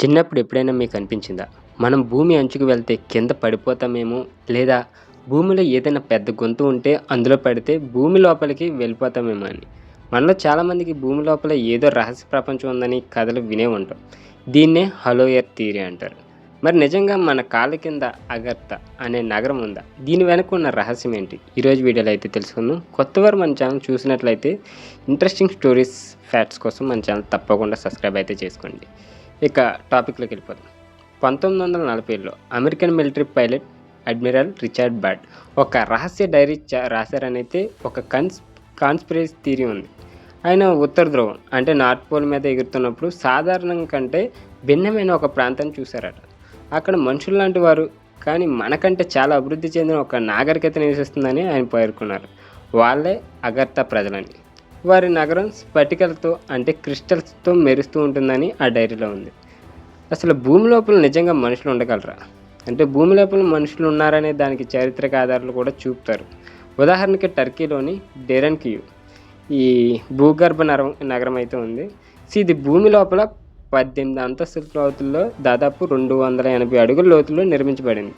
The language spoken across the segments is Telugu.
చిన్నప్పుడు ఎప్పుడైనా మీకు అనిపించిందా? మనం భూమి అంచుకు వెళ్తే కింద పడిపోతామేమో, లేదా భూమిలో ఏదైనా పెద్ద గుంత ఉంటే అందులో పడితే భూమి లోపలికి వెళ్ళిపోతామేమో అని. మనలో చాలామందికి భూమి లోపల ఏదో రహస్య ప్రపంచం ఉందని కథలు వినే ఉంటాం. దీన్నే హలో ఎర్త్ థియరీ అంటారు. మరి నిజంగా మన కాళ్ళ కింద అగర్త అనే నగరం ఉందా? దీని వెనక ఉన్న రహస్యం ఏంటి? ఈరోజు వీడియోలో అయితే తెలుసుకుందాం. కొత్తవారు మన ఛానల్ చూసినట్లయితే ఇంట్రెస్టింగ్ స్టోరీస్, ఫ్యాక్ట్స్ కోసం మన ఛానల్ తప్పకుండా సబ్స్క్రైబ్ అయితే చేసుకోండి. ఇక టాపిక్లోకి వెళ్ళిపోదాం. 1940లో American military pilot admiral Richard Byrd ఒక రహస్య డైరీ రాశారనైతే ఒక కాన్స్పిరసీ థియరీ ఉంది. ఆయన ఉత్తర ధ్రువం అంటే నార్త్ పోల్ మీద ఎగురుతున్నప్పుడు సాధారణం కంటే భిన్నమైన ఒక ప్రాంతాన్ని చూశారట. అక్కడ మనుషులు లాంటి వారు, కానీ మనకంటే చాలా అభివృద్ధి చెందిన ఒక నాగరికత నివసిస్తుందని ఆయన పేర్కొన్నారు. వాళ్ళే అగర్తా ప్రజలని. వారి నగరం స్ఫటికలతో అంటే క్రిస్టల్స్తో మెరుస్తూ ఉంటుందని ఆ డైరీలో ఉంది. అసలు భూమి లోపల నిజంగా మనుషులు ఉండగలరా? అంటే భూమి లోపల మనుషులు ఉన్నారనే దానికి చారిత్రక ఆధారాలు కూడా చూపుతారు. ఉదాహరణకి టర్కీలోని డెరెన్కియు ఈ భూగర్భ నగరం అయితే ఉంది. ఇది భూమి లోపల 18 అంతస్తుల లోతుల్లో దాదాపు 280 అడుగుల లోతుల్లో నిర్మించబడింది.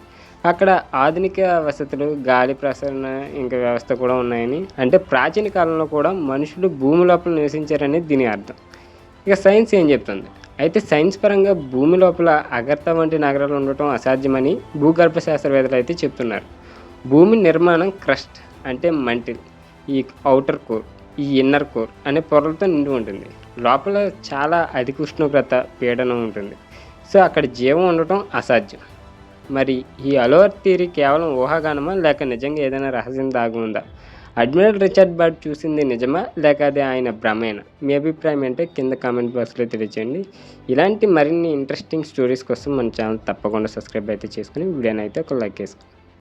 అక్కడ ఆధునిక వసతులు, గాలి ప్రసరణ ఇంకా వ్యవస్థ కూడా ఉన్నాయని, అంటే ప్రాచీన కాలంలో కూడా మనుషులు భూమి లోపల నివసించారని దీని అర్థం. ఇక సైన్స్ ఏం చెప్తుంది? అయితే సైన్స్ పరంగా భూమి లోపల అగర్తా వంటి నగరాలు ఉండటం అసాధ్యమని భూగర్భ శాస్త్రవేత్తలు అయితే చెప్తున్నారు. భూమి నిర్మాణం క్రస్ట్ అంటే మంటిల్, ఈ ఔటర్ కోర్, ఈ ఇన్నర్ కోర్ అనే పొరలతో నిండి ఉంటుంది. లోపల చాలా అధిక ఉష్ణోగ్రత, పీడనం ఉంటుంది. సో అక్కడ జీవం ఉండటం అసాధ్యం. మరి ఈ హలో ఎర్త్ థియరీ కేవలం ఊహాగానమా, లేక నిజంగా ఏదైనా రహస్యం దాగి ఉందా? అడ్మిరల్ రిచర్డ్ బర్డ్ చూసింది నిజమా, లేక అది ఆయన భ్రమేనా? మీ అభిప్రాయం అంటే కింద కామెంట్ బాక్స్లో తెలియచేయండి. ఇలాంటి మరిన్ని ఇంట్రెస్టింగ్ స్టోరీస్ కోసం మన ఛానల్ తప్పకుండా సబ్స్క్రైబ్ అయితే చేసుకుని వీడియోని అయితే ఒక లైక్ చేసుకోండి.